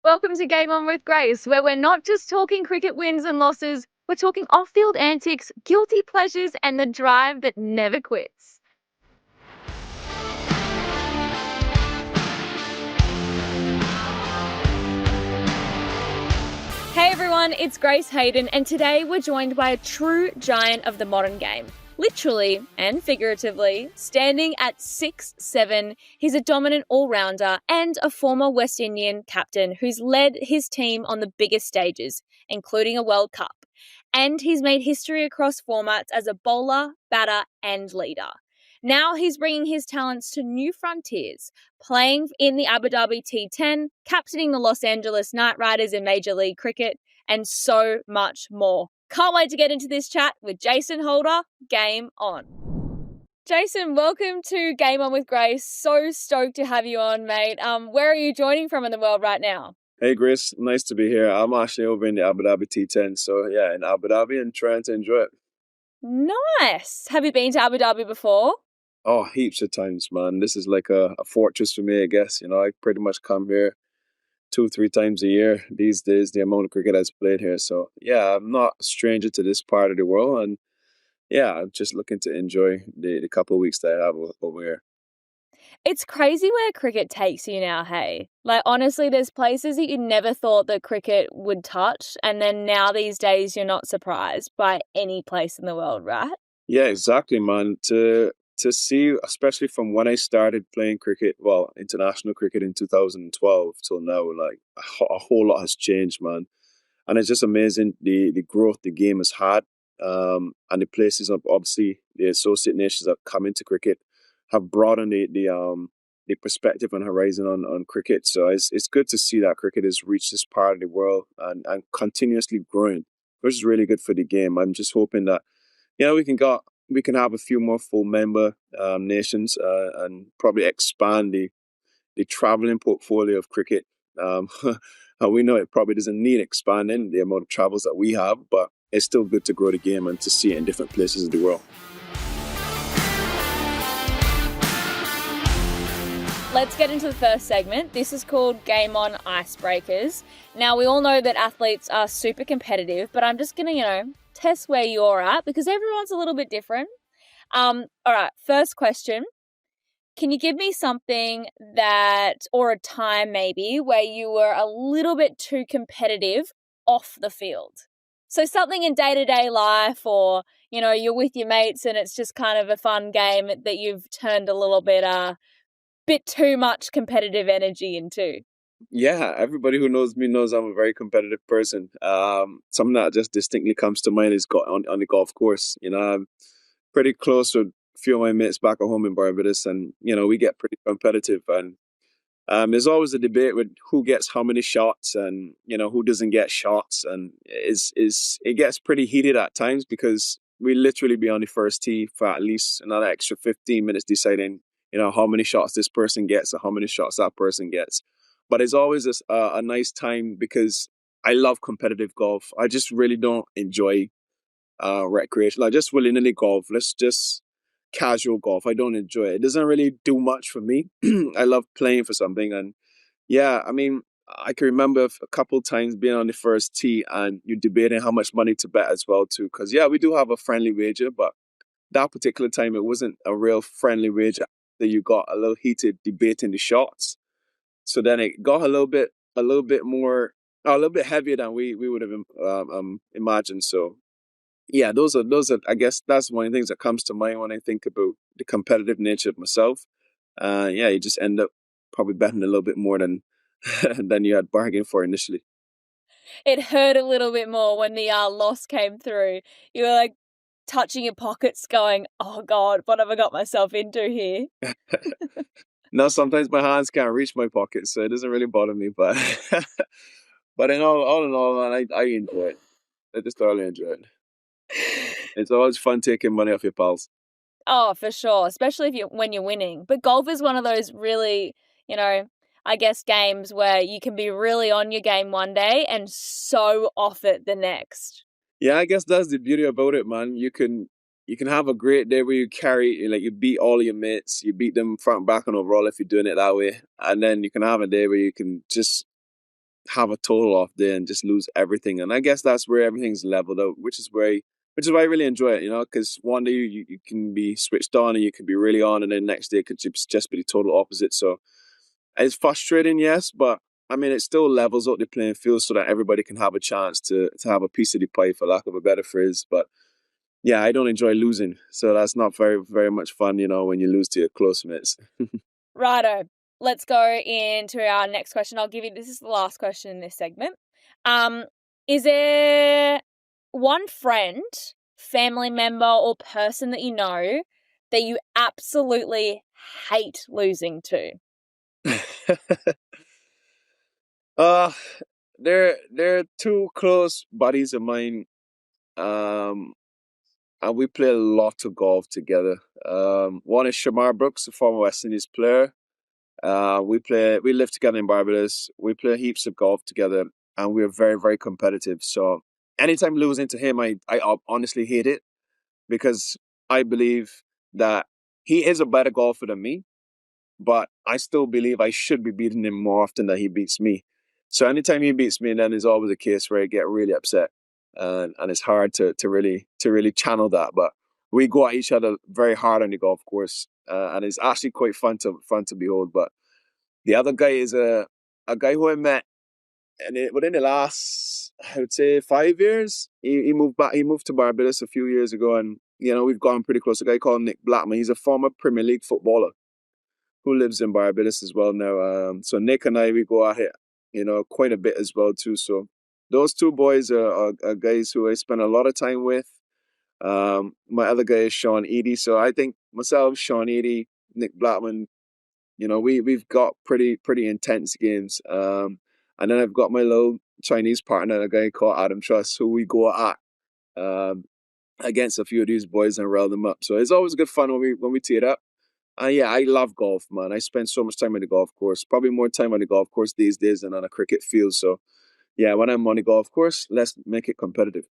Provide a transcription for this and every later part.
Welcome to Game On with Grace, where we're not just talking cricket wins and losses, we're talking off-field antics, guilty pleasures, and the drive that never quits. Hey everyone, it's Grace Hayden, and today we're joined by a true giant of the modern game. Literally and figuratively, standing at 6'7", he's a dominant all-rounder and a former West Indian captain who's led his team on the biggest stages, including a World Cup. And he's made history across formats as a bowler, batter and leader. Now he's bringing his talents to new frontiers, playing in the Abu Dhabi T10, captaining the Los Angeles Knight Riders in Major League Cricket, and so much more. Can't wait to get into this chat with Jason Holder. Game on. Jason, welcome to Game On with Grace. So stoked to have you on, mate. Where are you joining from in the world right now? Hey, Grace. Nice to be here. I'm actually over in the Abu Dhabi T10. So, yeah, in Abu Dhabi and trying to enjoy it. Nice. Have you been to Abu Dhabi before? Oh, heaps of times, man. This is like a fortress for me, I guess. I pretty much come here 2-3 times a year these days, the amount of cricket I've played here. So, yeah, I'm not a stranger to this part of the world. And, yeah, I'm just looking to enjoy the couple of weeks that I have over here. It's crazy where cricket takes you now, hey? Like, honestly, there's places that you never thought that cricket would touch, and then now these days you're not surprised by any place in the world, right? Yeah, exactly, man. To see, especially from when I started playing cricket, well, international cricket in 2012 till now, like a whole lot has changed, man. And it's just amazing the growth the game has had. And the places of obviously the associate nations that come into cricket have broadened the perspective and horizon on cricket. So it's good to see that cricket has reached this part of the world and continuously growing, which is really good for the game. I'm just hoping that we can have a few more full member nations and probably expand the traveling portfolio of cricket. And we know it probably doesn't need expanding the amount of travels that we have, but it's still good to grow the game and to see it in different places of the world. Let's get into the first segment. This is called Game On Icebreakers. Now, we all know that athletes are super competitive, but I'm just going to, test where you're at because everyone's a little bit different. All right, first question. Can you give me something or a time maybe, where you were a little bit too competitive off the field? So something in day-to-day life or, you're with your mates and it's just kind of a fun game that you've turned a little bit too much competitive energy into. Yeah, everybody who knows me knows I'm a very competitive person. Something that just distinctly comes to mind is on the golf course. I'm pretty close with a few of my mates back at home in Barbados, and we get pretty competitive. And there's always a debate with who gets how many shots, and who doesn't get shots, and it gets pretty heated at times because we literally be on the first tee for at least another extra 15 minutes deciding how many shots this person gets or how many shots that person gets. But it's always a nice time because I love competitive golf. I just really don't enjoy recreation. Like just willy-nilly golf. Let's just casual golf. I don't enjoy it. It doesn't really do much for me. I love playing for something. And yeah, I mean, I can remember a couple times being on the first tee and you're debating how much money to bet as well too. Because yeah, we do have a friendly wager, but that particular time it wasn't a real friendly wager. That you got a little heated debating the shots. So then it got a little bit more, a little bit heavier than we would have imagined. So yeah, those are. I guess that's one of the things that comes to mind when I think about the competitive nature of myself. Yeah, you just end up probably betting a little bit more than than you had bargained for initially. It hurt a little bit more when the loss came through. You were like touching your pockets going, oh God, what have I got myself into here? No, sometimes my hands can't reach my pockets, so it doesn't really bother me. But but all in all, man, I enjoy it. I just thoroughly enjoy it. It's always fun taking money off your pals. Oh, for sure, especially when you're winning. But golf is one of those really, I guess games where you can be really on your game one day and so off it the next. Yeah, I guess that's the beauty about it, man. You can have a great day where you beat all your mates, you beat them front, back, and overall if you're doing it that way, and then you can have a day where you can just have a total off day and just lose everything. And I guess that's where everything's leveled out, which is why I really enjoy it, because one day you can be switched on and you can be really on, and then next day it could just be the total opposite. So it's frustrating, yes, but I mean, it still levels out the playing field so that everybody can have a chance to have a piece of the pie, for lack of a better phrase. But yeah, I don't enjoy losing, so that's not very, very much fun, when you lose to your close mates. Righto. Let's go into our next question. This is the last question in this segment. Is there one friend, family member, or person that you know that you absolutely hate losing to? uh they're two close buddies of mine. And we play a lot of golf together. One is Shamar Brooks, a former West Indies player. We live together in Barbados. We play heaps of golf together, and we're very, very competitive. So anytime losing to him, I honestly hate it, because I believe that he is a better golfer than me, but I still believe I should be beating him more often than he beats me. So anytime he beats me, then there's always a case where I get really upset, and it's hard to really channel that. But we go at each other very hard on the golf course, and it's actually quite fun to behold. But the other guy is a guy who I met, and within the last, I would say, 5 years, he moved back. He moved to Barbados a few years ago, and we've gotten pretty close. A guy called Nick Blackman. He's a former Premier League footballer who lives in Barbados as well now. So Nick and I, we go at it, quite a bit as well too. So those two boys are guys who I spend a lot of time with. My other guy is Sean Eady. So I think myself, Sean Eady, Nick Blackman, we've got pretty intense games. And then I've got my little Chinese partner, a guy called Adam Truss, who we go at against a few of these boys and rile them up. So it's always good fun when we tee it up. Yeah, I love golf, man. I spend so much time on the golf course. Probably more time on the golf course these days than on a cricket field. So, yeah, when I'm on the golf course, let's make it competitive.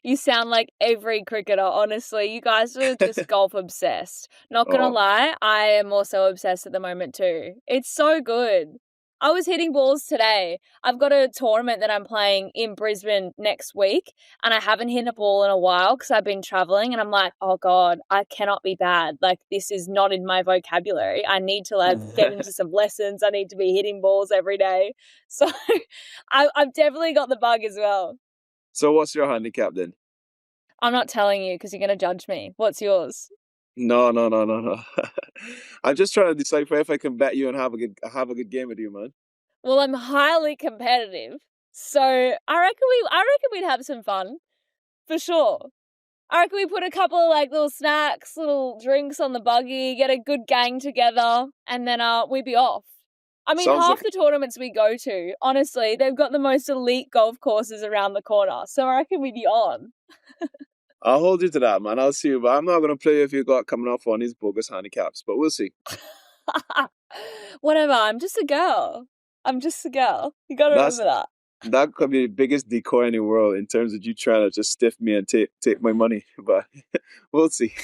You sound like every cricketer, honestly. You guys are just golf obsessed. Not gonna lie, I am also obsessed at the moment too. It's so good. I was hitting balls today. I've got a tournament that I'm playing in Brisbane next week, and I haven't hit a ball in a while because I've been traveling, and I'm like, oh God, I cannot be bad. Like, this is not in my vocabulary. I need to get into some lessons. I need to be hitting balls every day. So I've definitely got the bug as well. So what's your handicap then? I'm not telling you because you're going to judge me. What's yours? No. I'm just trying to decipher if I can bet you and have a good game with you, man. Well, I'm highly competitive, so I reckon we'd have some fun, for sure. I reckon we put a couple of little snacks, little drinks on the buggy, get a good gang together, and then we'd be off. I mean, the tournaments we go to, honestly, they've got the most elite golf courses around the corner, so I reckon we'd be on. I'll hold you to that, man. I'll see you, but I'm not going to play if you got coming off on these bogus handicaps, but we'll see. Whatever, I'm just a girl. You got to remember that. That could be the biggest decoy in the world in terms of you trying to just stiff me and take my money, but we'll see.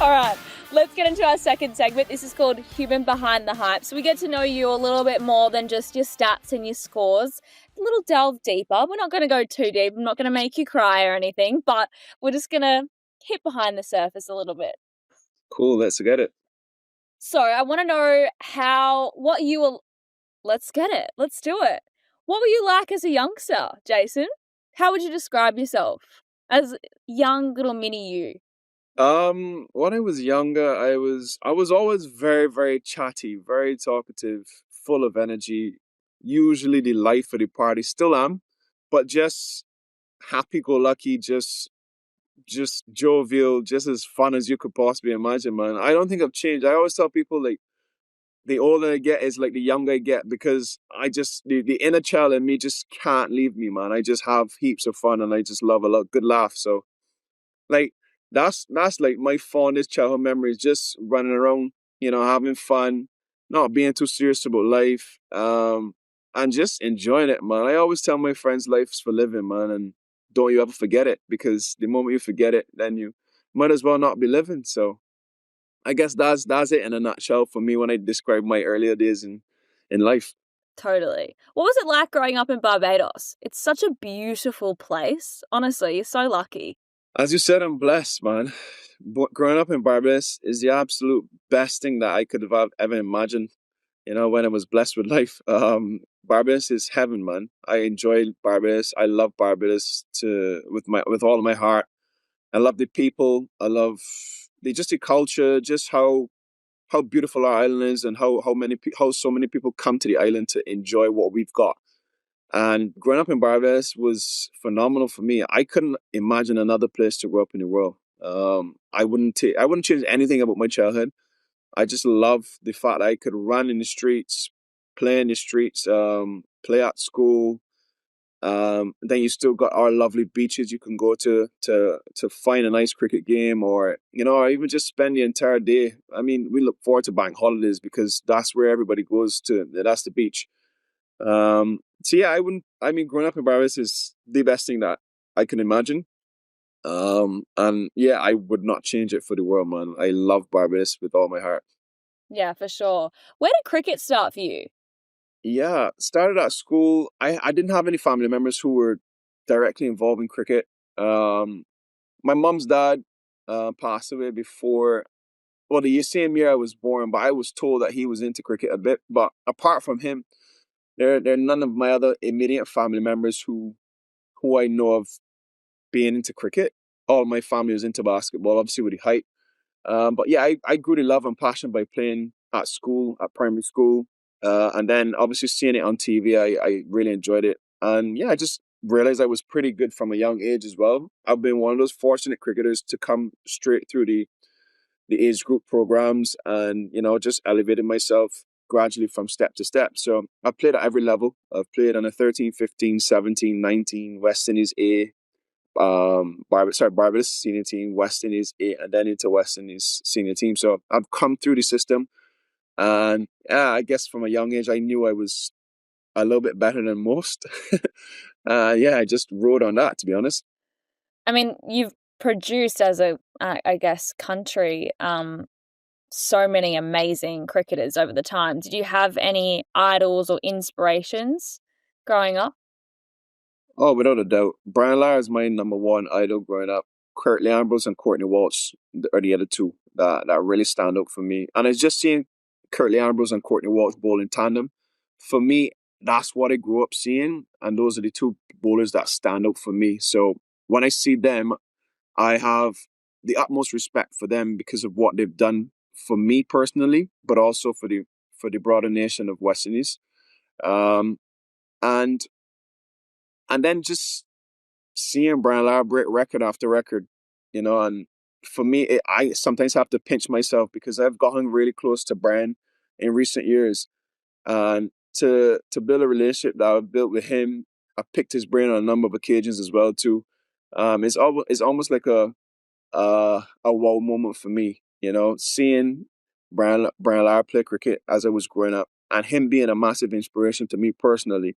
All right, let's get into our second segment. This is called Human Behind the Hype. So we get to know you a little bit more than just your stats and your scores. A little delve deeper. We're not going to go too deep. I'm not going to make you cry or anything, but we're just going to hit behind the surface a little bit. Cool, let's get it. So I want to know let's get it. Let's do it. What were you like as a youngster, Jason? How would you describe yourself as young little mini you? When I was younger, I was always very, very chatty, very talkative, full of energy, usually the life of the party. Still am, but just happy-go-lucky, just jovial, just as fun as you could possibly imagine, man. I don't think I've changed. I always tell people, the older I get is the younger I get, because the inner child in me just can't leave me, man. I just have heaps of fun and I just love a good laugh. So, that's my fondest childhood memories, just running around, having fun, not being too serious about life, and just enjoying it, man. I always tell my friends life's for living, man, and don't you ever forget it, because the moment you forget it, then you might as well not be living. So I guess that's it in a nutshell for me when I describe my earlier days in life. Totally. What was it like growing up in Barbados? It's such a beautiful place. Honestly, you're so lucky. As you said, I'm blessed, man. Growing up in Barbados is the absolute best thing that I could have ever imagined. When I was blessed with life. Barbados is heaven, man. I enjoy Barbados. I love Barbados with all of my heart. I love the people. I love the culture, just how beautiful our island is, and how so many people come to the island to enjoy what we've got. And growing up in Barbados was phenomenal for me. I couldn't imagine another place to grow up in the world. I wouldn't change anything about my childhood. I just love the fact that I could run in the streets, play in the streets, play at school. Then you still got our lovely beaches you can go to find a nice cricket game, or even just spend the entire day. I mean, we look forward to bank holidays because that's where everybody goes to. That's the beach. So yeah, I wouldn't. I mean, growing up in Barbados is the best thing that I can imagine. And yeah, I would not change it for the world, man. I love Barbados with all my heart. Yeah, for sure. Where did cricket start for you? Yeah, started at school. I didn't have any family members who were directly involved in cricket. Um, my mom's dad passed away before, well, the same year I was born, but I was told that he was into cricket a bit. But apart from him, there are none of my other immediate family members who I know of being into cricket. All my family was into basketball, obviously with the height. But yeah, I grew to love and passion by playing at school, at primary school. And then obviously seeing it on TV, I really enjoyed it. And yeah, I just realized I was pretty good from a young age as well. I've been one of those fortunate cricketers to come straight through the age group programs and, just elevated myself gradually from step to step. So I've played at every level. I've played on a 13, 15, 17, 19, West Indies A, Barbados senior team, West Indies A, and then into West Indies senior team. So I've come through the system, and yeah, I guess from a young age, I knew I was a little bit better than most. Yeah, I just rode on that, to be honest. I mean, you've produced as a, I guess, country, so many amazing cricketers over the time. Did you have any idols or inspirations growing up? Oh, without a doubt. Brian Lara is my number one idol growing up. Curtly Ambrose and Courtney Walsh are the other two that really stand out for me. And it's just seeing Curtly Ambrose and Courtney Walsh bowl in tandem. For me, that's what I grew up seeing. And those are the two bowlers that stand out for me. So when I see them, I have the utmost respect for them because of what they've done for me personally, but also for the broader nation of West Indies. Um, and and then just seeing Brian Lara break record after record, and for me, I sometimes have to pinch myself because I've gotten really close to Brian in recent years, and to build a relationship that I've built with him, I picked his brain on a number of occasions as well too. It's almost like a wow moment for me, seeing Brian Lara play cricket as I was growing up, and him being a massive inspiration to me personally,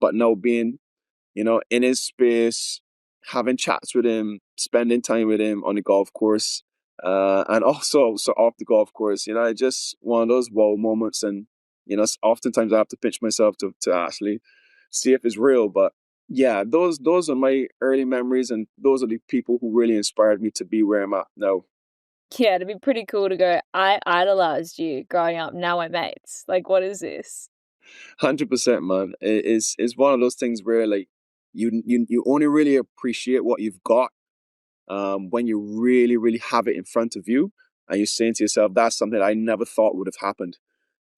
but now being in his space, having chats with him, spending time with him on the golf course, and also so off the golf course. It's just one of those wow moments, and oftentimes I have to pinch myself to actually see if it's real. But yeah, those are my early memories, and those are the people who really inspired me to be where I'm at now. Yeah, it'd be pretty cool to go, I idolized you growing up. Now we're mates. Like, what is this? 100%, man. It's one of those things where like you only really appreciate what you've got when you really, really have it in front of you and you're saying to yourself, that's something I never thought would have happened.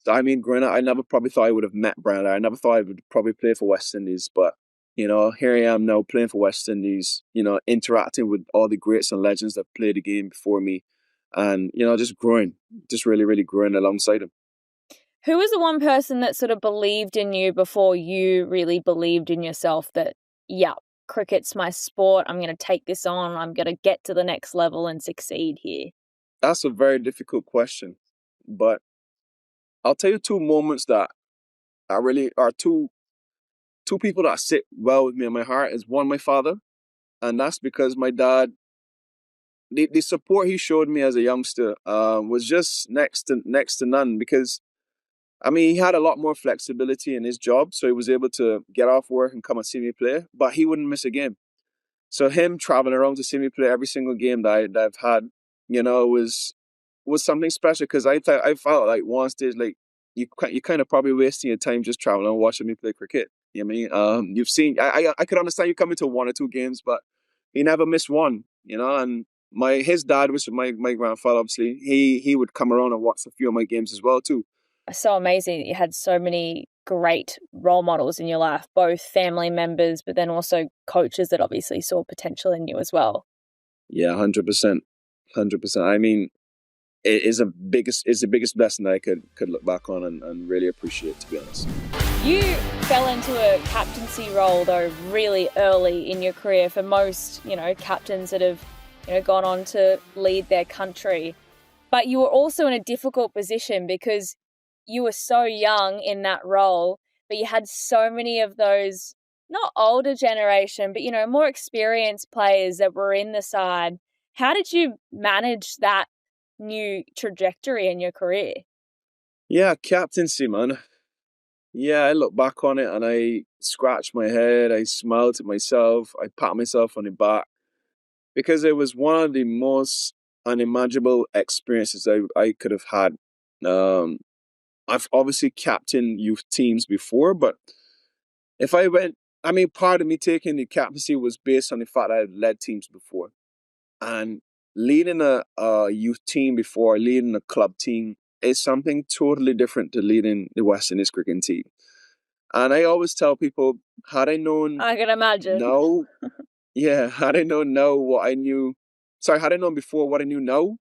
So, I mean, growing up, I never probably thought I would have met Brian Lara. I never thought I would probably play for West Indies. But, here I am now playing for West Indies, interacting with all the greats and legends that played the game before me. And, just growing, just really, really growing alongside him. Who was the one person that sort of believed in you before you really believed in yourself that, yeah, cricket's my sport. I'm going to take this on. I'm going to get to the next level and succeed here? That's a very difficult question. But I'll tell you two moments that really are two people that sit well with me in my heart is one, my father. And that's because my dad the support he showed me as a youngster was just next to none, because I mean, he had a lot more flexibility in his job, so he was able to get off work and come and see me play, but he wouldn't miss a game. So him traveling around to see me play every single game that I've had, was something special, because I felt like one stage, like you kind of probably wasting your time just traveling and watching me play cricket. You know what I mean? You've seen, I could understand you coming to one or two games, but he never missed one. And his dad, which was my grandfather, obviously, he would come around and watch a few of my games as well too. So amazing that you had so many great role models in your life, both family members, but then also coaches that obviously saw potential in you as well. Yeah, 100%, 100%. I mean, it's the biggest blessing that I could look back on and really appreciate, to be honest. You fell into a captaincy role though really early in your career. For most, captains that have, gone on to lead their country, but you were also in a difficult position because you were so young in that role, but you had so many of those, not older generation, but, more experienced players that were in the side. How did you manage that new trajectory in your career? Yeah, captaincy, man. Yeah, I look back on it and I scratch my head, I smile to myself, I pat myself on the back, because it was one of the most unimaginable experiences I could have had. Um, I've obviously captained youth teams before, but if I went, I mean, part of me taking the captaincy was based on the fact that I'd led teams before. And leading a youth team before, leading a club team, is something totally different to leading the West Indies cricket team. And I always tell people, had I known I can imagine. now, yeah, had I known now what I knew, sorry, had I known before what I knew now,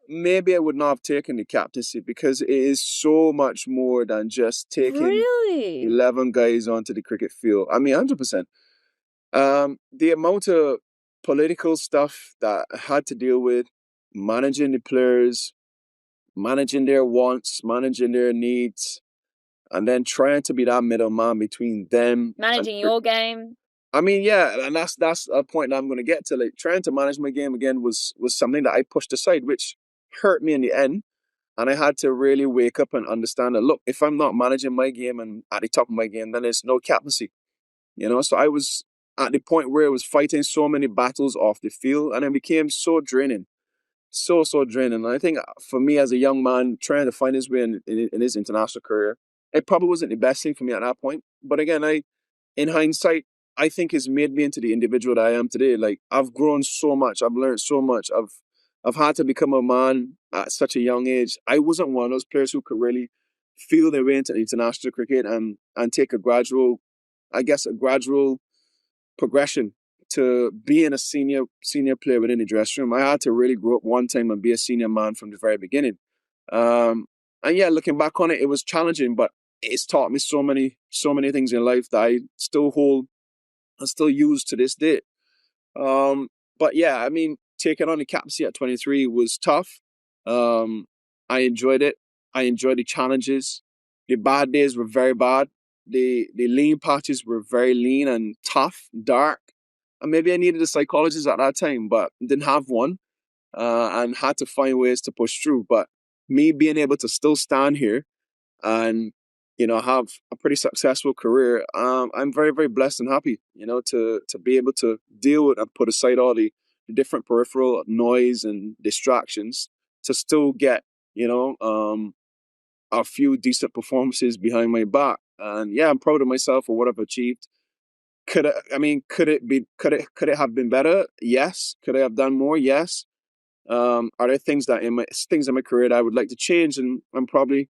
maybe I would not have taken the captaincy, because it is so much more than just taking Really? 11 guys onto the cricket field. I mean, 100%. The amount of political stuff that I had to deal with, managing the players, managing their wants, managing their needs, and then trying to be that middleman between them and Managing your game. I mean, yeah, and that's a point that I'm going to get to. Like, trying to manage my game again was something that I pushed aside, which hurt me in the end. And I had to really wake up and understand that, look, if I'm not managing my game and at the top of my game, then there's no captaincy. So I was at the point where I was fighting so many battles off the field, and it became so draining, so draining. And I think for me as a young man trying to find his way in his international career, it probably wasn't the best thing for me at that point. But again, in hindsight, I think it's made me into the individual that I am today. Like, I've grown so much, I've learned so much, I've had to become a man at such a young age. I wasn't one of those players who could really feel their way into international cricket and take a gradual progression to being a senior player within the dressing room. I had to really grow up one time and be a senior man from the very beginning. And yeah, looking back on it, it was challenging, but it's taught me so many things in life that I still hold and still use to this day. Um, but yeah, I mean, taking on the captaincy at 23 was tough. I enjoyed it. I enjoyed the challenges. The bad days were very bad. The lean patches were very lean and tough, dark. And maybe I needed a psychologist at that time, but didn't have one, and had to find ways to push through. But me being able to still stand here and have a pretty successful career, I'm very, very blessed and happy, to be able to deal with and put aside all the different peripheral noise and distractions to still get a few decent performances behind my back. And yeah, I'm proud of myself for what I've achieved. Could it have been better? Yes. Could I have done more? Yes. Are there things in my career that I would like to change and probably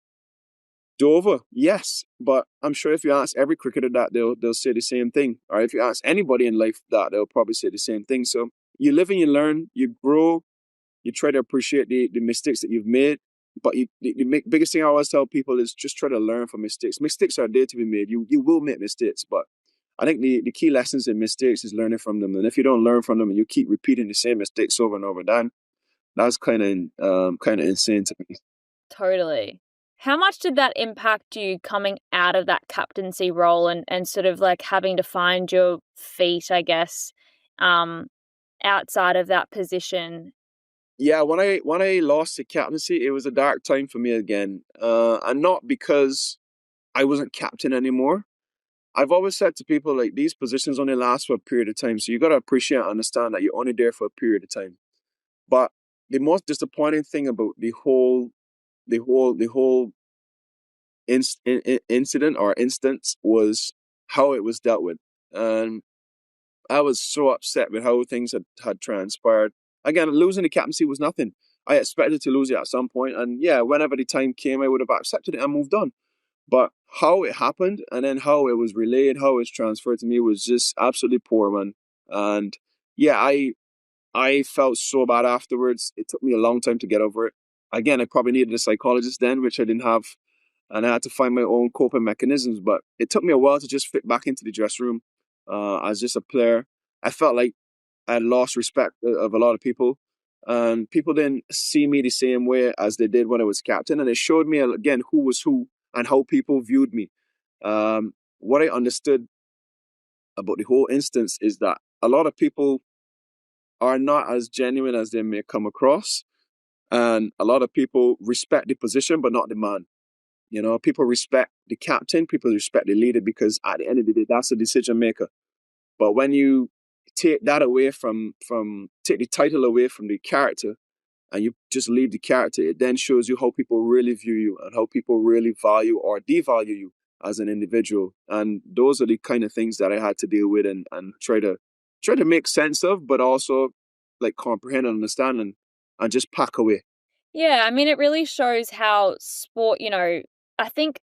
do over? Yes. But I'm sure if you ask every cricketer that, they'll say the same thing. Or if you ask anybody in life that, they'll probably say the same thing. So you live and you learn, you grow, you try to appreciate the mistakes that you've made. But the biggest thing I always tell people is just try to learn from mistakes. Mistakes are there to be made. You will make mistakes, but I think the key lessons in mistakes is learning from them. And if you don't learn from them and you keep repeating the same mistakes over and over, then that's kind of insane to me. Totally. How much did that impact you coming out of that captaincy role and sort of like having to find your feet, I guess, outside of that position? Yeah, when I lost the captaincy, it was a dark time for me again, and not because I wasn't captain anymore. I've always said to people, like, these positions only last for a period of time, so you got to appreciate and understand that you're only there for a period of time. But the most disappointing thing about the whole incident or instance was how it was dealt with, and I was so upset with how things had transpired. Again, losing the captaincy was nothing. I expected to lose it at some point, and yeah, whenever the time came, I would have accepted it and moved on. But how it happened and then how it was relayed, how it was transferred to me was just absolutely poor, man. And yeah, I felt so bad afterwards. It took me a long time to get over it. Again, I probably needed a psychologist then, which I didn't have, and I had to find my own coping mechanisms. But it took me a while to just fit back into the dressing room as just a player. I felt like I had lost respect of a lot of people, and people didn't see me the same way as they did when I was captain. And it showed me again who was who and how people viewed me. What I understood about the whole instance is that a lot of people are not as genuine as they may come across, and a lot of people respect the position but not the man. You know, people respect the captain, people respect the leader because at the end of the day, that's the decision maker. But when you take that away from take the title away from the character and you just leave the character, it then shows you how people really view you and how people really value or devalue you as an individual. And those are the kind of things that I had to deal with and try to make sense of, but also like comprehend and understand and just pack away. Yeah, I mean, it really shows how sport, I think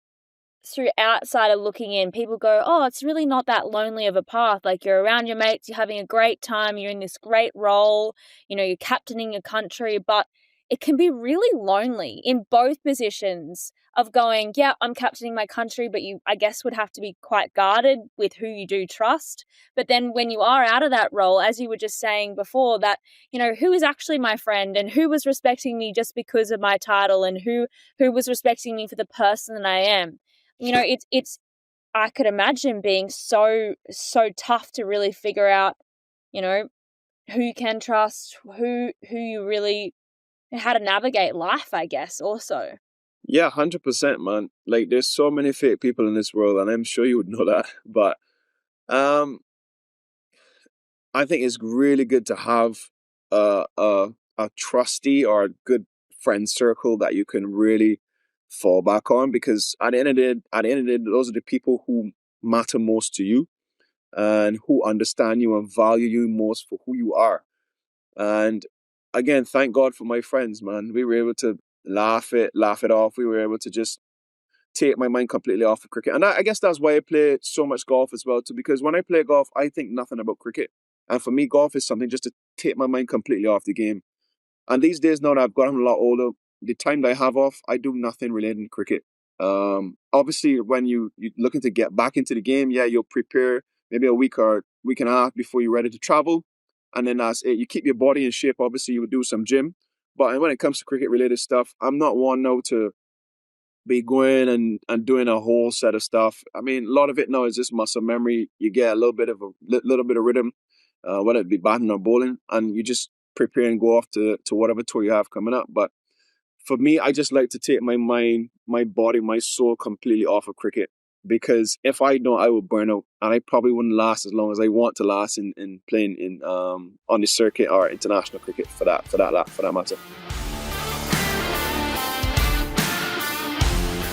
through outsider looking in, people go, oh, it's really not that lonely of a path. Like, you're around your mates, you're having a great time, you're in this great role, you're captaining your country, but it can be really lonely in both positions of going, yeah, I'm captaining my country, but you, I guess, would have to be quite guarded with who you do trust. But then when you are out of that role, as you were just saying before, that, who is actually my friend and who was respecting me just because of my title and who was respecting me for the person that I am. It's I could imagine being so tough to really figure out, who you can trust, who you really, how to navigate life, I guess, also. Yeah, 100%, man. Like, there's so many fake people in this world, and I'm sure you would know that. But um, I think it's really good to have a a trusty or a good friend circle that you can really fall back on, because at the end of the day, those are the people who matter most to you and who understand you and value you most for who you are. And again, thank God for my friends, man. We were able to laugh it off. We were able to just take my mind completely off of cricket. And I guess that's why I play so much golf as well too, because when I play golf, I think nothing about cricket. And for me, golf is something just to take my mind completely off the game. And these days, now that I've gotten a lot older, the time that I have off, I do nothing related to cricket. Obviously, when you're looking to get back into the game, yeah, you'll prepare maybe a week or week and a half before you're ready to travel. And then that's it. You keep your body in shape. Obviously, you would do some gym. But when it comes to cricket related stuff, I'm not one now to be going and doing a whole set of stuff. I mean, a lot of it now is just muscle memory. You get a little bit of rhythm, whether it be batting or bowling, and you just prepare and go off to whatever tour you have coming up. But for me, I just like to take my mind, my body, my soul completely off of cricket, because if I don't, I will burn out, and I probably wouldn't last as long as I want to last in playing in on the circuit or international cricket for that matter.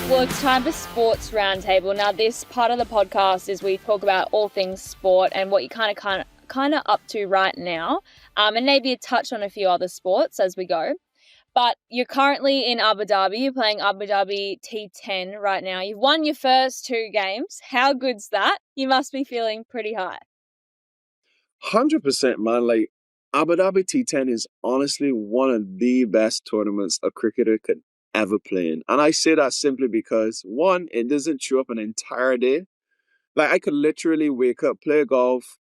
Well, it's time for Sports Roundtable. Now, this part of the podcast is we talk about all things sport and what you're kind of up to right now, and maybe a touch on a few other sports as we go. But you're currently in Abu Dhabi. You're playing Abu Dhabi T10 right now. You've won your first two games. How good's that? You must be feeling pretty high. 100%, man. Like, Abu Dhabi T10 is honestly one of the best tournaments a cricketer could ever play in. And I say that simply because, one, it doesn't chew up an entire day. Like, I could literally wake up, play golf,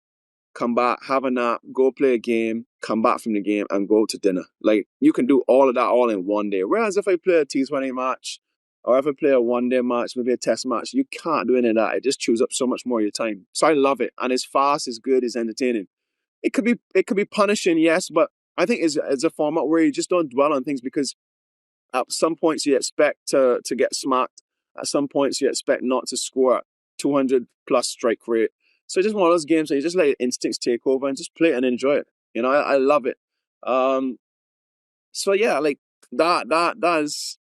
come back, have a nap, go play a game, come back from the game, and go to dinner. Like, you can do all of that all in one day. Whereas if I play a T20 match, or if I play a one-day match, maybe a test match, you can't do any of that. It just chews up so much more of your time. So I love it. And it's fast, it's good, it's entertaining. it could be punishing, yes, but I think it's a format where you just don't dwell on things because at some points you expect to get smacked. At some points you expect not to score at 200 plus strike rate. So it's just one of those games where you just let your instincts take over and just play it and enjoy it. I love it. Um, so yeah, like that is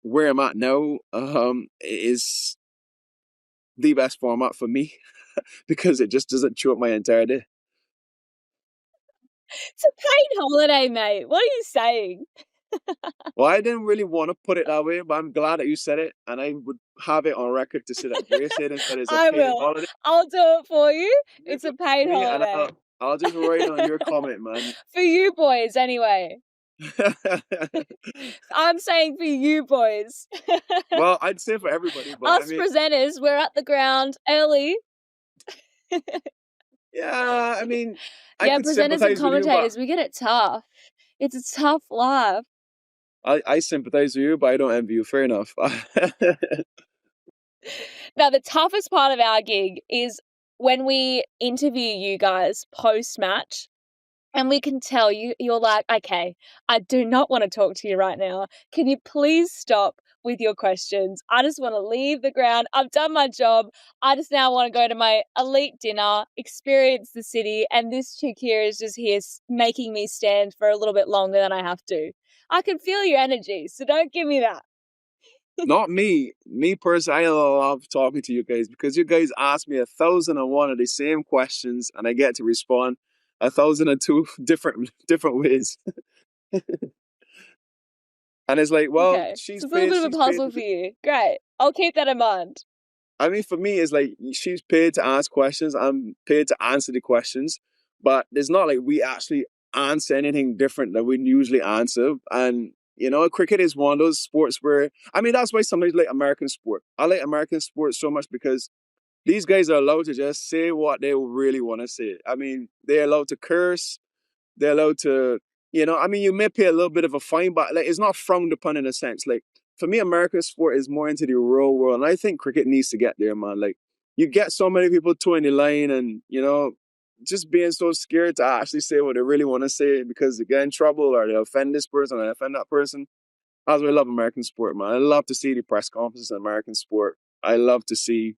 where I'm at now. It is the best format for me because it just doesn't chew up my entire day. It's a paid holiday, mate. What are you saying? Well, I didn't really want to put it that way, but I'm glad that you said it, and I would have it on record to say that Grace said it, that it's a I paid will. holiday. I'll do it for you. You It's do a it for paid me, and holiday. I'll just write on your comment, man. For you boys, anyway. I'm saying for you boys. Well, I'd say for everybody, but Us presenters, we're at the ground early. Yeah, I mean, I Yeah, could presenters and sympathize with you, but commentators, we get it tough. It's a tough life. I sympathize with you, but I don't envy you. Fair enough. Now, the toughest part of our gig is when we interview you guys post-match. And we can tell you're like, okay, I do not want to talk to you right now. Can you please stop with your questions? I just want to leave the ground. I've done my job. I just now want to go to my elite dinner, experience the city, and this chick here is just here making me stand for a little bit longer than I have to. I can feel your energy, so don't give me that. Not me. Me personally, I love talking to you guys because you guys ask me 1,001 of the same questions, and I get to respond 1,002 different ways. And it's like, well, Okay, she's so it's a little paid. bit of a She's paid. puzzle for you. Great. I'll keep that in mind. I mean, for me, it's like she's paid to ask questions. I'm paid to answer the questions, but it's not like we actually answer anything different than we usually answer. And cricket is one of those sports where I mean that's why somebody like American sport. I like American sport so much because these guys are allowed to just say what they really want to say. I mean, they're allowed to curse. They're allowed to, I mean, you may pay a little bit of a fine, but like it's not frowned upon in a sense. Like for me, American sport is more into the real world, and I think cricket needs to get there, man. Like you get so many people towing the line, and just being so scared to actually say what they really want to say because they get in trouble or they offend this person or they offend that person. That's why I love American sport, man. I love to see the press conferences in American sport. I love to see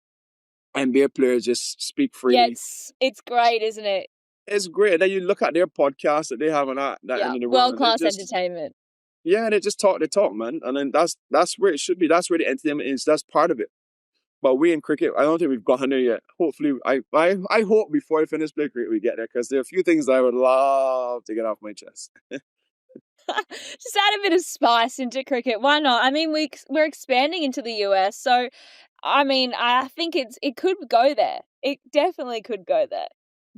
NBA players just speak Yeah, freely. it's great, isn't it? It's great. And then you look at their podcast that they have on that Yeah, end of the world, and world-class entertainment. they just talk the talk, man. And then that's where it should be. That's where the entertainment is. That's part of it. But we in cricket, I don't think we've gotten there yet. Hopefully, I hope before I finish playing cricket we get there because there are a few things I would love to get off my chest. Just add a bit of spice into cricket. Why not? I mean, we're expanding into the US, so I mean, I think it could go there. It definitely could go there.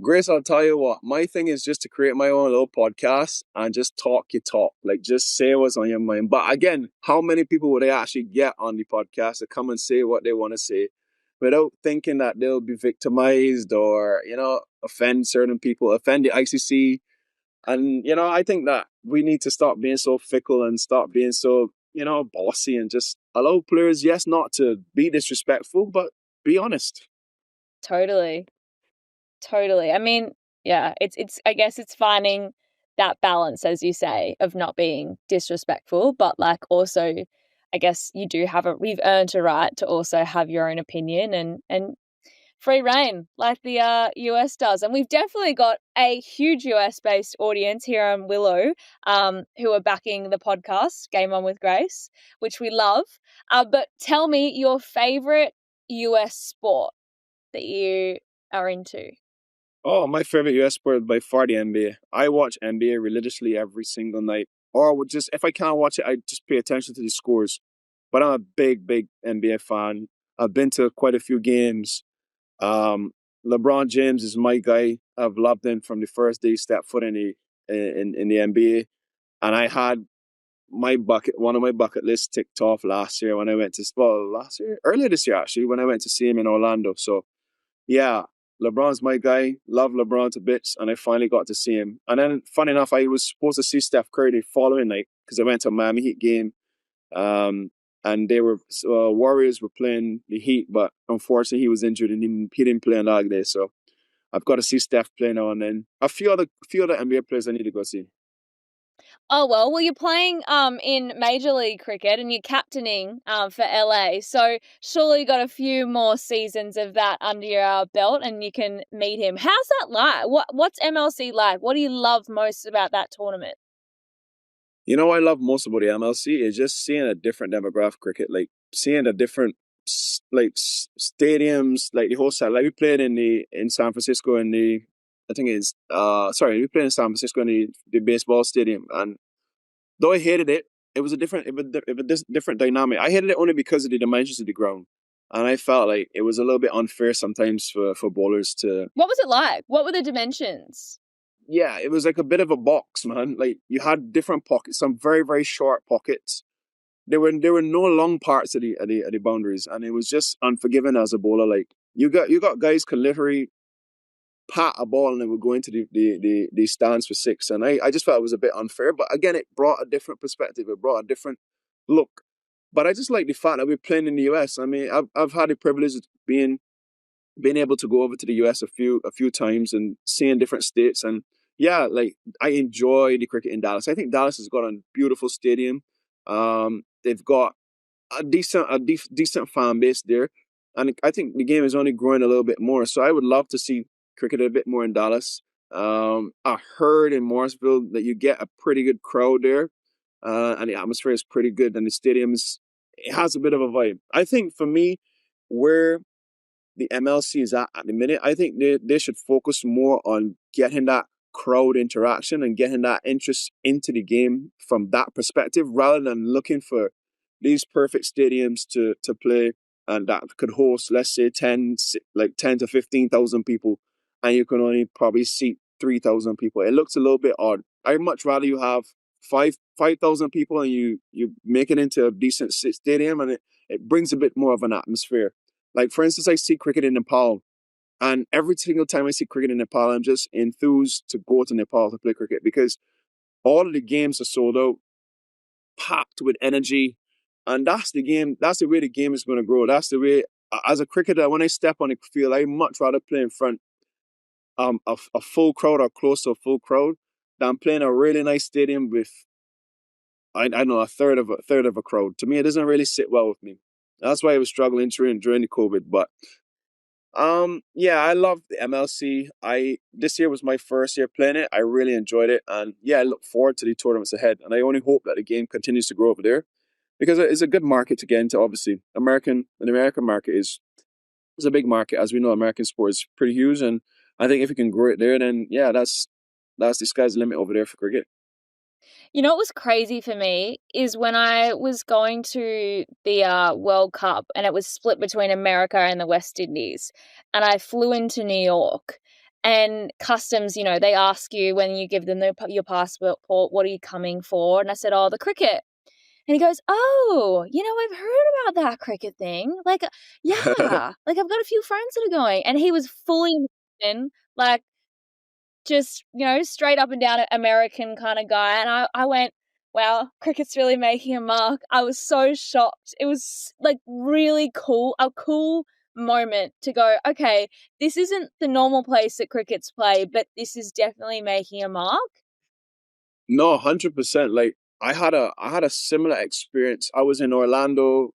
Grace, I'll tell you what, my thing is just to create my own little podcast and just talk your talk. Like, just say what's on your mind. But again, how many people would they actually get on the podcast to come and say what they want to say without thinking that they'll be victimized or, offend certain people, offend the ICC? And, I think that we need to stop being so fickle and stop being so, bossy and just allow players, yes, not to be disrespectful, but be honest. Totally. I mean, yeah, it's I guess it's finding that balance, as you say, of not being disrespectful, but like also, I guess we've earned a right to also have your own opinion and free reign like the US does. And we've definitely got a huge US based audience here on Willow who are backing the podcast Game On with Grace, which we love. But tell me your favorite US sport that you are into. Oh, my favorite US sport by far the NBA. I watch NBA religiously every single night. Or I would just, if I can't watch it, I just pay attention to the scores. But I'm a big NBA fan. I've been to quite a few games. Um, LeBron James is my guy. I've loved him from the first day he stepped foot in the NBA. And I had one of my bucket lists ticked off last year when I went to, earlier this year actually, when I went to see him in Orlando. So yeah, LeBron's my guy. Love LeBron to bits, and I finally got to see him. And then, funny enough, I was supposed to see Steph Curry the following night because I went to a Miami Heat game. And they were Warriors were playing the Heat, but unfortunately he was injured and he didn't play on that day. So I've got to see Steph play now and then. A few other NBA players I need to go see. Oh, well, you're playing in Major League Cricket and you're captaining for LA. So surely you got a few more seasons of that under your belt and you can meet him. How's that like? What's MLC like? What do you love most about that tournament? You know what I love most about the MLC is just seeing a different demographic cricket, like seeing the different stadiums, like the whole side. Like we played in San Francisco in the I think it's we played in San Francisco in the baseball stadium, and though I hated it, it was a different dynamic. I hated it only because of the dimensions of the ground, and I felt like it was a little bit unfair sometimes for bowlers to. What was it like? What were the dimensions? Yeah, it was like a bit of a box, man. Like you had different pockets, some very very short pockets. There were no long parts of the boundaries, and it was just unforgiving as a bowler. Like you got guys can literally pat a ball and it would go into the stands for six, and I just felt it was a bit unfair. But again, it brought a different perspective. It brought a different look. But I just like the fact that we're playing in the US. I mean, I've had the privilege of being able to go over to the US a few times and seeing different states, and yeah, like I enjoy the cricket in Dallas. I think Dallas has got a beautiful stadium. They've got a decent fan base there, and I think the game is only growing a little bit more. So I would love to see cricket a bit more in Dallas. I heard in Morrisville that you get a pretty good crowd there, and the atmosphere is pretty good, and the it has a bit of a vibe. I think for me, where the MLC is at the minute, I think they should focus more on getting that crowd interaction and getting that interest into the game from that perspective, rather than looking for these perfect stadiums to play and that could host, let's say, 10 to 15,000 people, and you can only probably seat 3,000 people. It looks a little bit odd. I'd much rather you have 5,000 people and you make it into a decent stadium, and it brings a bit more of an atmosphere. Like, for instance, I see cricket in Nepal, and every single time I see cricket in Nepal, I'm just enthused to go to Nepal to play cricket because all of the games are sold out, packed with energy, and that's the game. That's the way the game is going to grow. That's the way, as a cricketer, when I step on the field, I much rather play in front a full crowd or close to a full crowd than playing a really nice stadium with I don't know, a third of a crowd. To me, it doesn't really sit well with me. That's why I was struggling during the COVID. But yeah, I love the MLC. This year was my first year playing it. I really enjoyed it, and yeah, I look forward to the tournaments ahead. And I only hope that the game continues to grow over there because it's a good market to get into. Obviously, the American market is a big market, as we know. American sport is pretty huge, and I think if you can grow it there, then yeah, that's the sky's the limit over there for cricket. You know what was crazy for me is when I was going to the World Cup and it was split between America and the West Indies, and I flew into New York, and customs, they ask you when you give them your passport, what are you coming for? And I said, oh, the cricket. And he goes, oh, I've heard about that cricket thing. Like, yeah, like I've got a few friends that are going. And he was fully in, like, just, straight up and down American kind of guy. And I went, wow, cricket's really making a mark. I was so shocked. It was like really cool, a cool moment to go, okay, this isn't the normal place that cricket's play, but this is definitely making a mark. No, 100%. Like I had a similar experience. I was in Orlando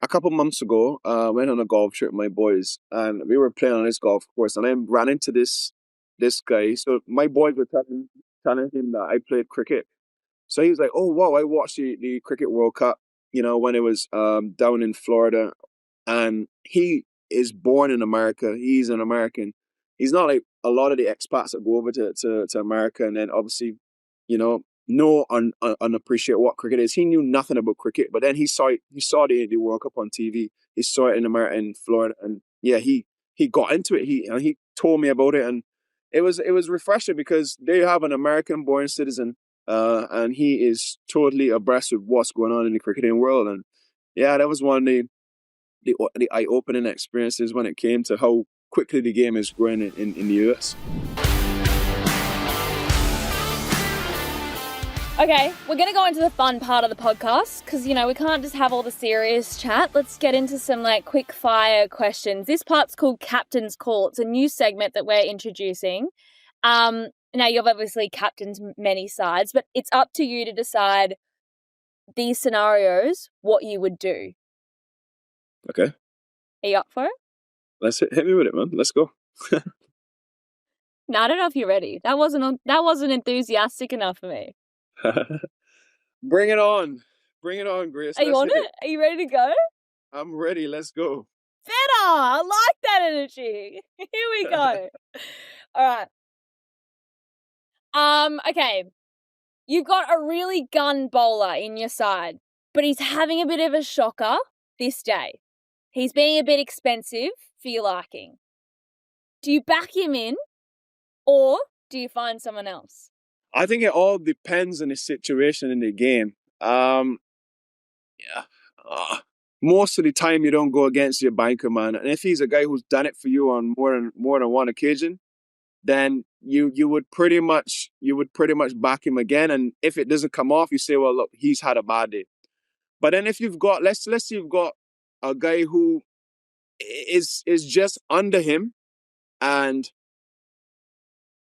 a couple months ago. Went on a golf trip with my boys, and we were playing on this golf course, and I ran into this guy. So my boys were telling him that I played cricket. So he was like, "Oh wow, I watched the Cricket World Cup, when it was down in Florida." And he is born in America. He's an American. He's not like a lot of the expats that go over to America and then obviously, know and appreciate what cricket is. He knew nothing about cricket, but then he saw the World Cup on TV. He saw it in America, in Florida, and yeah, he got into it. He told me about it, and it was refreshing because they have an American born citizen, and he is totally abreast with what's going on in the cricketing world. And yeah, that was one of the eye-opening experiences when it came to how quickly the game is growing in the US. Okay, we're going to go into the fun part of the podcast because, we can't just have all the serious chat. Let's get into some quick fire questions. This part's called Captain's Call. It's a new segment that we're introducing. Now, you've obviously captained many sides, but it's up to you to decide these scenarios, what you would do. Okay. Are you up for it? Let's hit me with it, man. Let's go. No, I don't know if you're ready. That wasn't enthusiastic enough for me. Bring it on. Bring it on, Grace. Are you on it? Are you ready to go? I'm ready. Let's go. Better. I like that energy. Here we go. All right. Okay. You've got a really gun bowler in your side, but he's having a bit of a shocker this day. He's being a bit expensive for your liking. Do you back him in or do you find someone else? I think it all depends on the situation in the game. Most of the time you don't go against your banker, man. And if he's a guy who's done it for you on more than one occasion, then you would pretty much back him again. And if it doesn't come off, you say, well, look, he's had a bad day. But then if you've got let's say you've got a guy who is just under him, and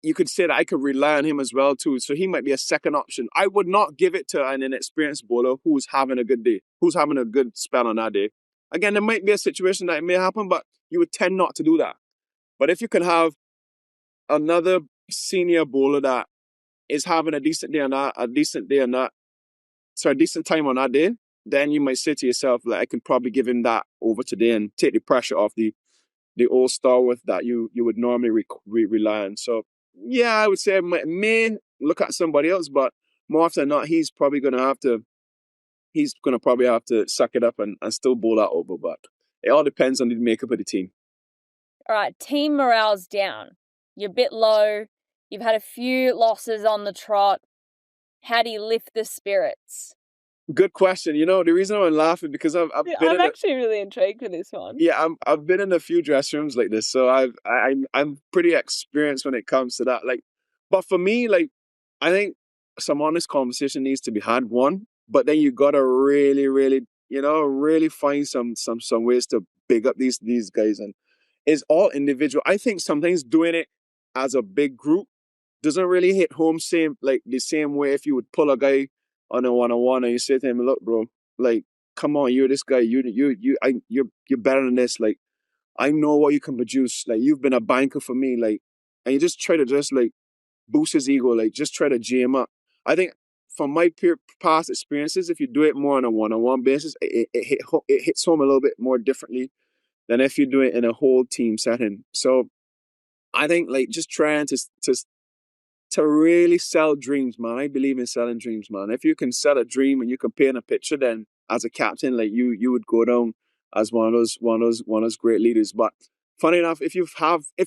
you could say that I could rely on him as well too. So he might be a second option. I would not give it to an inexperienced bowler who's having a good day, who's having a good spell on that day. Again, there might be a situation that it may happen, but you would tend not to do that. But if you can have another senior bowler that is having a decent time on that day, then you might say to yourself, like, I can probably give him that over today and take the pressure off the all-star with that you would normally rely on. So yeah, I would say I may look at somebody else, but more often than not, he's probably going to have to suck it up and still bowl that over. But it all depends on the makeup of the team. All right, team morale's down. You're a bit low. You've had a few losses on the trot. How do you lift the spirits? Good question. The reason I'm laughing because I'm actually really intrigued with this one. Yeah, I've been in a few dress rooms like this, so I'm pretty experienced when it comes to that. But for me, I think some honest conversation needs to be had. One, but then you gotta really, really, really find some ways to big up these guys, and it's all individual. I think sometimes doing it as a big group doesn't really hit home the same way if you would pull a guy on a one-on-one and you say to him, look, bro, come on, you're this guy, you're better than this. I know what you can produce. You've been a banker for me. And you just try to boost his ego. Just try to G him up. I think from my past experiences, if you do it more on a one-on-one basis, it hits home a little bit more differently than if you do it in a whole team setting. So I think just trying to really sell dreams, man. I believe in selling dreams, man. If you can sell a dream and you can paint a picture, then as a captain, you would go down as one of those great leaders. But funny enough, if you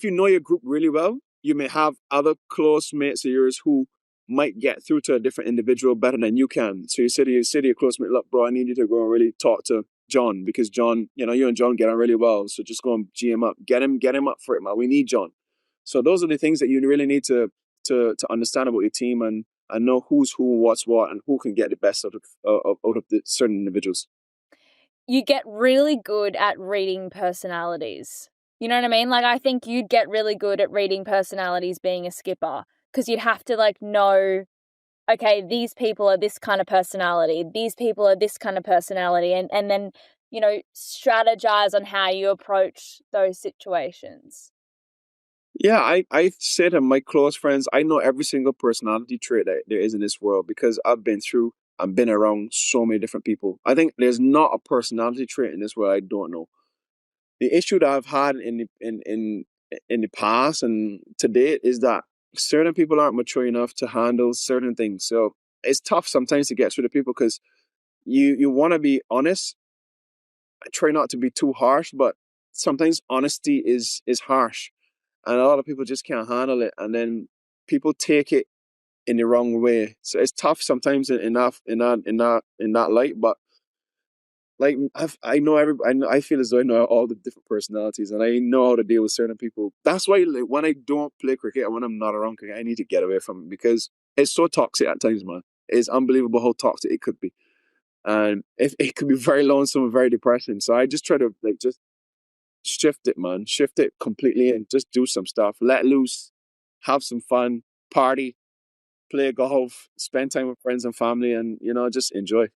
know your group really well, you may have other close mates of yours who might get through to a different individual better than you can. So you say to your close mate, look, bro, I need you to go and really talk to John, because John, you and John get on really well. So just go and G him up, get him up for it, man. We need John. So those are the things that you really need to understand about your team and know who's who, what's what, and who can get the best out of the certain individuals. You get really good at reading personalities. You know what I mean? I think you'd get really good at reading personalities being a skipper, because you'd have to know, okay, these people are this kind of personality, these people are this kind of personality, and then, strategize on how you approach those situations. Yeah, I say to my close friends, I know every single personality trait that there is in this world because I've been through and been around so many different people. I think there's not a personality trait in this world I don't know. The issue that I've had in the past and to date is that certain people aren't mature enough to handle certain things. So it's tough sometimes to get through to people because you want to be honest. I try not to be too harsh, but sometimes honesty is harsh. And a lot of people just can't handle it, and then people take it in the wrong way. So it's tough sometimes in that light. But I feel as though I know all the different personalities, and I know how to deal with certain people. That's why when I don't play cricket and when I'm not around cricket, I need to get away from it because it's so toxic at times, man. it's unbelievable how toxic it could be. And it could be very lonesome and very depressing. So I just try to like just shift it, man. Shift it completely and just do some stuff. Let loose, have some fun, party, play golf, spend time with friends and family, and just enjoy.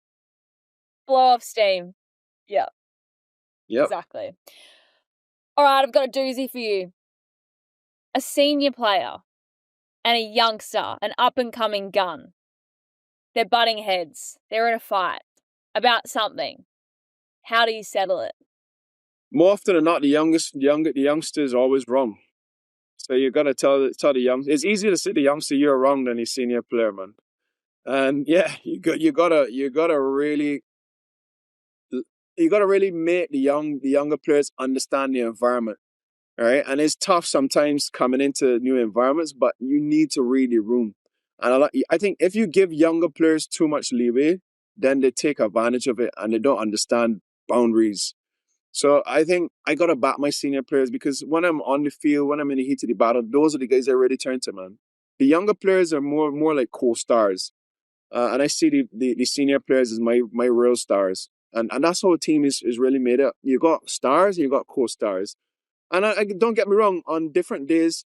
Blow off steam. Yeah. Yep. Exactly. All right, I've got a doozy for you. A senior player and a youngster, an up-and-coming gun. They're butting heads. They're in a fight about something. How do you settle it? More often than not, the youngster is always wrong. So you gotta tell the young. It's easier to say the youngster you're wrong than the senior player, man. And yeah, you gotta really make the younger players understand the environment, right? And it's tough sometimes coming into new environments, but you need to read the room. And I think if you give younger players too much leeway, then they take advantage of it and they don't understand boundaries. So I think I gotta back my senior players because when I'm on the field, when I'm in the heat of the battle, those are the guys I really turn to, man. The younger players are more like co-stars. And I see the senior players as my real stars. And that's how a team is really made up. You got stars and you got co-stars. And I don't get me wrong, on different days,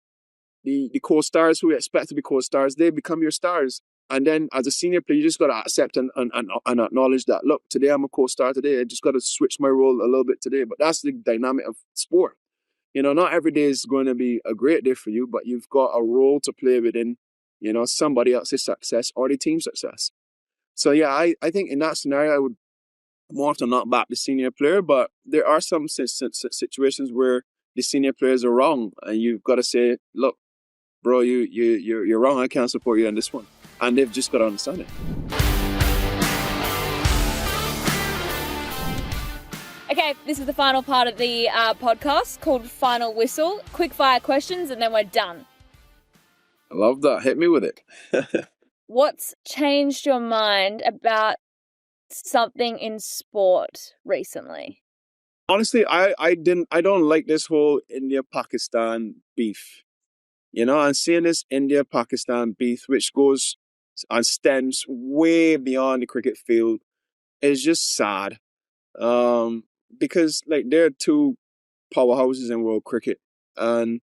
the co-stars who we expect to be co-stars, they become your stars. And then as a senior player, you just got to accept and acknowledge that, look, today I'm a co-star today. I just got to switch my role a little bit today. But that's the dynamic of sport. Not every day is going to be a great day for you, but you've got a role to play within, somebody else's success or the team's success. So, yeah, I think in that scenario, I would more often not back the senior player, but there are some situations where the senior players are wrong, and you've got to say, look, bro, you're wrong. I can't support you on this one. And they've just got to understand it. Okay, this is the final part of the podcast called Final Whistle. Quick fire questions and then we're done. I love that. Hit me with it. What's changed your mind about something in sport recently? Honestly, I don't like this whole India-Pakistan beef. And seeing this India-Pakistan beef, which goes and stems way beyond the cricket field, is just sad. Because like there are two powerhouses in world cricket, and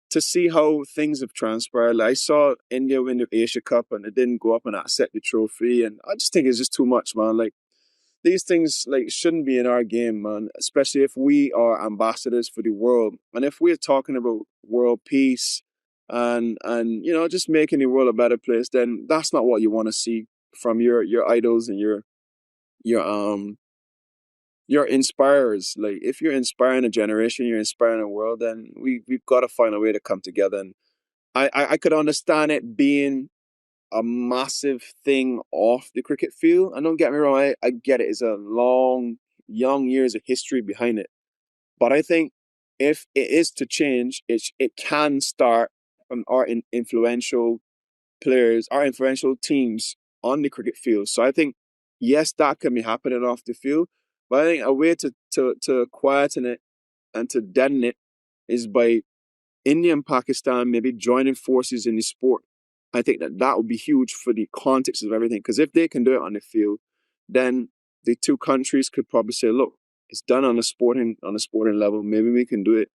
to see how things have transpired, like I saw India win the Asia Cup and it didn't go up and accept the trophy, and I just think it's just too much, man. Like these things like shouldn't be in our game, man. Especially if we are ambassadors for the world, and if we're talking about world peace and just making the world a better place, then that's not what you want to see from your idols and your inspirers. Like if you're inspiring a generation, you're inspiring a world, then we've got to find a way to come together. And I could understand it being a massive thing off the cricket field. And don't get me wrong, I get it. It's a young years of history behind it. But I think if it is to change, it can start from our influential players, our influential teams on the cricket field. So I think, yes, that can be happening off the field. But I think a way to quieten it and to deaden it is by India and Pakistan maybe joining forces in the sport. I think that would be huge for the context of everything. Because if they can do it on the field, then the two countries could probably say, look, it's done on a sporting level. Maybe we can do it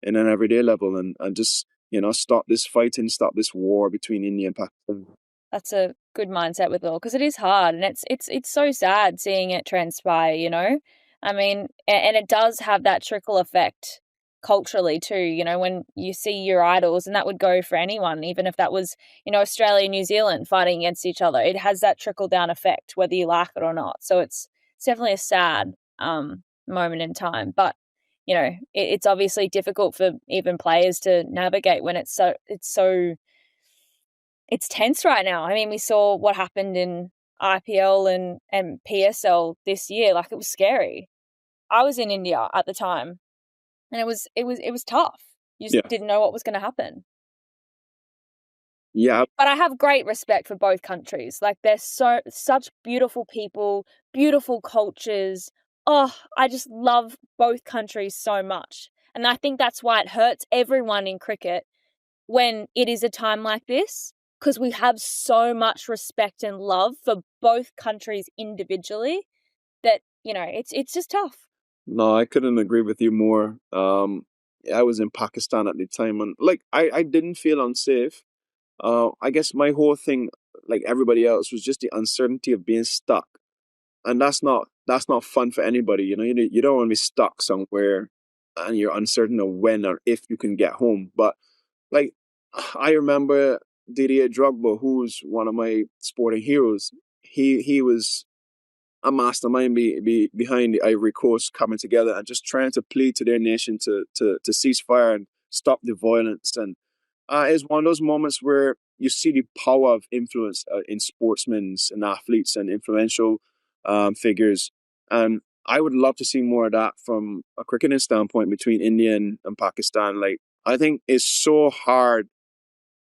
in an everyday level and just, stop this fighting, stop this war between India and Pakistan. That's a good mindset with all, because it is hard and it's so sad seeing it transpire, I mean, and it does have that trickle effect culturally too, when you see your idols, and that would go for anyone, even if that was, Australia, New Zealand fighting against each other. It has that trickle down effect, whether you like it or not. So it's definitely a sad moment in time, but it's obviously difficult for even players to navigate when it's tense right now. I mean, we saw what happened in IPL and PSL this year. Like, it was scary. I was in India at the time, and it was tough. You just didn't know what was going to happen. Yeah. But I have great respect for both countries. Like, they're such beautiful people, beautiful cultures. Oh, I just love both countries so much. And I think that's why it hurts everyone in cricket when it is a time like this, because we have so much respect and love for both countries individually that, it's just tough. No, I couldn't agree with you more. I was in Pakistan at the time, and I didn't feel unsafe. I guess my whole thing, like everybody else, was just the uncertainty of being stuck, and that's not fun for anybody. You don't want to be stuck somewhere, and you're uncertain of when or if you can get home. But like, I remember Didier Drogba, who's one of my sporting heroes. He was a mastermind behind the Ivory Coast coming together and just trying to plead to their nation to cease fire and stop the violence. And it's one of those moments where you see the power of influence in sportsmen and athletes and influential figures. And I would love to see more of that from a cricketing standpoint between India and Pakistan. Like, I think it's so hard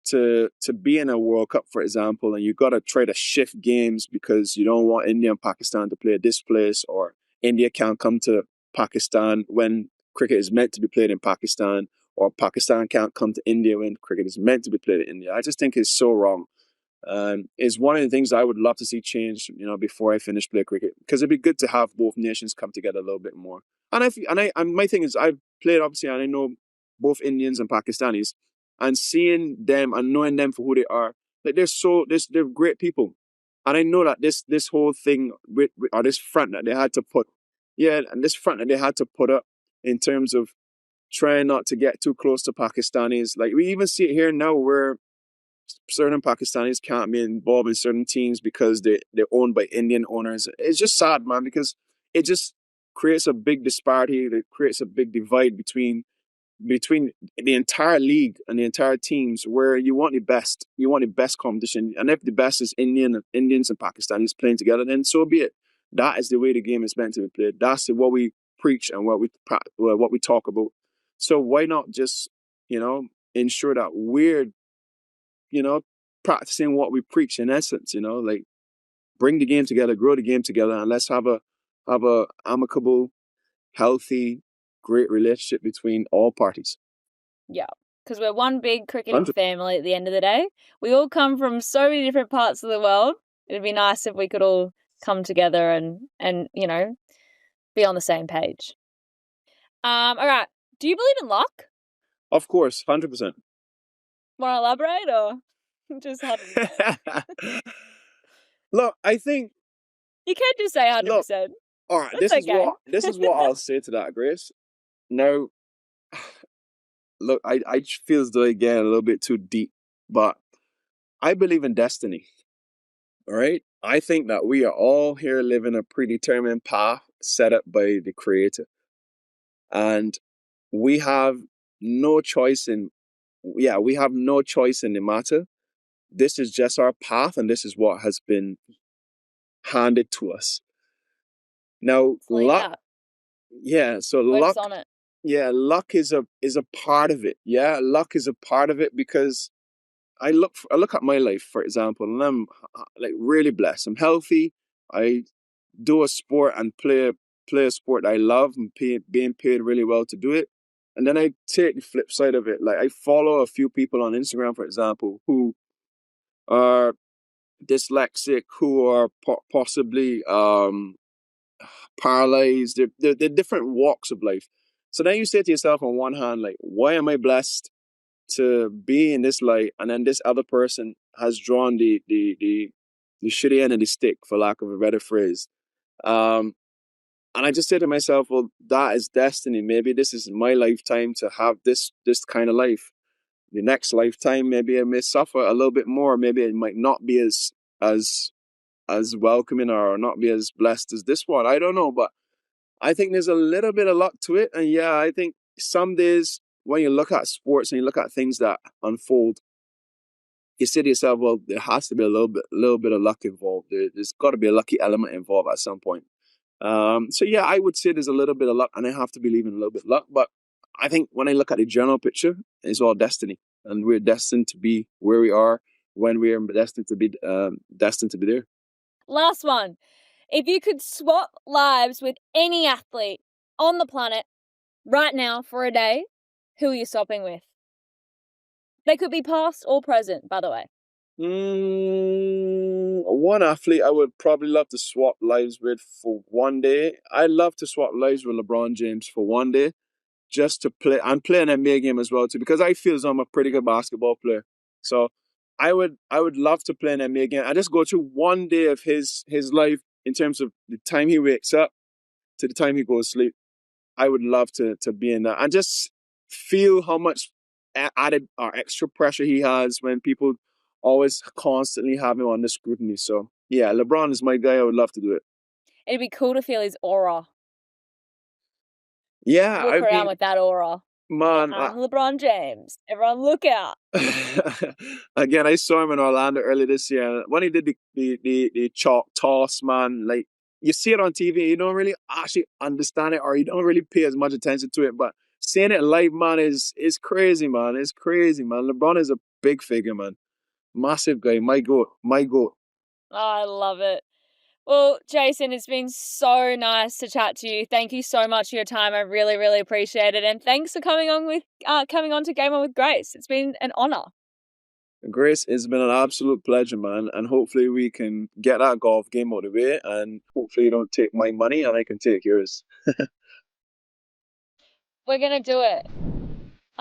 to be in a World Cup, for example, and you got to try to shift games because you don't want India and Pakistan to play at this place, or India can't come to Pakistan when cricket is meant to be played in Pakistan, or Pakistan can't come to India when cricket is meant to be played in India. I just think it's so wrong. It's one of the things I would love to see change, before I finish play cricket, because it'd be good to have both nations come together a little bit more. And my thing is, I've played obviously, and I know both Indians and Pakistanis, and seeing them and knowing them for who they are, like they're great people, and I know that this whole thing or this front that they had to put, yeah, and this front that they had to put up in terms of trying not to get too close to Pakistanis, like we even see it here now where certain Pakistanis can't be involved in certain teams because they're owned by Indian owners. It's just sad, man, because it just creates a big disparity. It creates a big divide between the entire league and the entire teams, where you want the best. You want the best competition. And if the best is Indians and Pakistanis playing together, then so be it. That is the way the game is meant to be played. That's what we preach and what we talk about. So why not just, ensure that we're, you know, practicing what we preach in essence, like bring the game together, grow the game together, and let's have a amicable, healthy, great relationship between all parties. Yeah, because we're one big cricketing 100. family at the end of the day. We all come from so many different parts of the world. It'd be nice if we could all come together and be on the same page. All right. Do you believe in luck? Of course, 100%. Want to elaborate or just 100%? Look, I think. You can't just say Look, 100%. all right. That's okay. This is what I'll say to that, Grace. Now, look, I feel as though I get a little bit too deep, but I believe in destiny. All right. I think that we are all here living a predetermined path set up by the Creator, and we have no choice in. Yeah, we have no choice in the matter. This is just our path, and this is what has been handed to us. Now, Believe luck. that. Yeah. So Works luck. on it. Yeah, luck is a part of it. Yeah, luck is a part of it because I look at my life, for example, and I'm like really blessed. I'm healthy. I do a sport and play a sport that I love and being paid really well to do it. And then I take the flip side of it. Like, I follow a few people on Instagram, for example, who are dyslexic, who are possibly paralyzed. They're different walks of life. So then you say to yourself, on one hand, like, why am I blessed to be in this light, and then this other person has drawn the shitty end of the stick, for lack of a better phrase. Um, and I just say to myself, well, that is destiny. Maybe this is my lifetime to have this kind of life. The next lifetime, maybe I may suffer a little bit more. Maybe it might not be as as welcoming or not be as blessed as this one. I don't know, but I think there's a little bit of luck to it. And yeah, I think some days when you look at sports and you look at things that unfold, you say to yourself, well, there has to be a little bit of luck involved. There's got to be a lucky element involved at some point. So yeah, I would say there's a little bit of luck, and I have to believe in a little bit of luck. But I think when I look at the general picture, it's all destiny, and we're destined to be where we are when we are destined to be there. Last one. If you could swap lives with any athlete on the planet right now for a day, who are you swapping with? They could be past or present, by the way. One athlete I would probably love to swap lives with for one day. I'd love to swap lives with LeBron James for one day, just to play and play an NBA game as well too, because I feel as though I'm a pretty good basketball player. So I would love to play an NBA game. I just go through one day of his life in terms of the time he wakes up to the time he goes to sleep. I would love to be in that and just feel how much added or extra pressure he has when people always constantly have him under scrutiny. So yeah, LeBron is my guy. I would love to do it. It'd be cool to feel his aura. Yeah, Walk I around mean, with that aura. man, I'm LeBron James. Everyone look out. again, I saw him in Orlando earlier this year. When he did the chalk toss, man, like you see it on TV, you don't really actually understand it or you don't really pay as much attention to it. But seeing it live, man, is crazy, man. It's crazy, man. LeBron is a big figure, man. Massive guy. My goat. My goat. Oh, I love it. Well, Jason, it's been so nice to chat to you. Thank you so much for your time. I really, really appreciate it. And thanks for coming on to Game On with Grace. It's been an honor. Grace, it's been an absolute pleasure, man. And hopefully we can get that golf game out of the way. And hopefully you don't take my money and I can take yours. We're going to do it.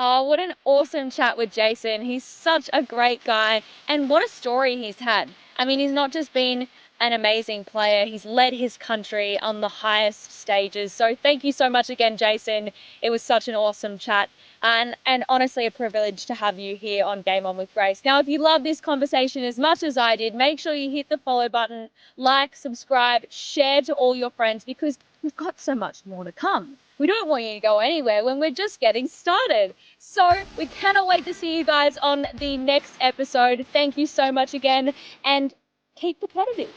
Oh, what an awesome chat with Jason. He's such a great guy, and what a story he's had. I mean, he's not just been an amazing player, he's led his country on the highest stages. So thank you so much again, Jason. It was such an awesome chat, and honestly a privilege to have you here on Game On with Grace. Now, if you love this conversation as much as I did, make sure you hit the follow button, like, subscribe, share to all your friends, because we've got so much more to come. We don't want you to go anywhere when we're just getting started. So we cannot wait to see you guys on the next episode. Thank you so much again, and keep competitive.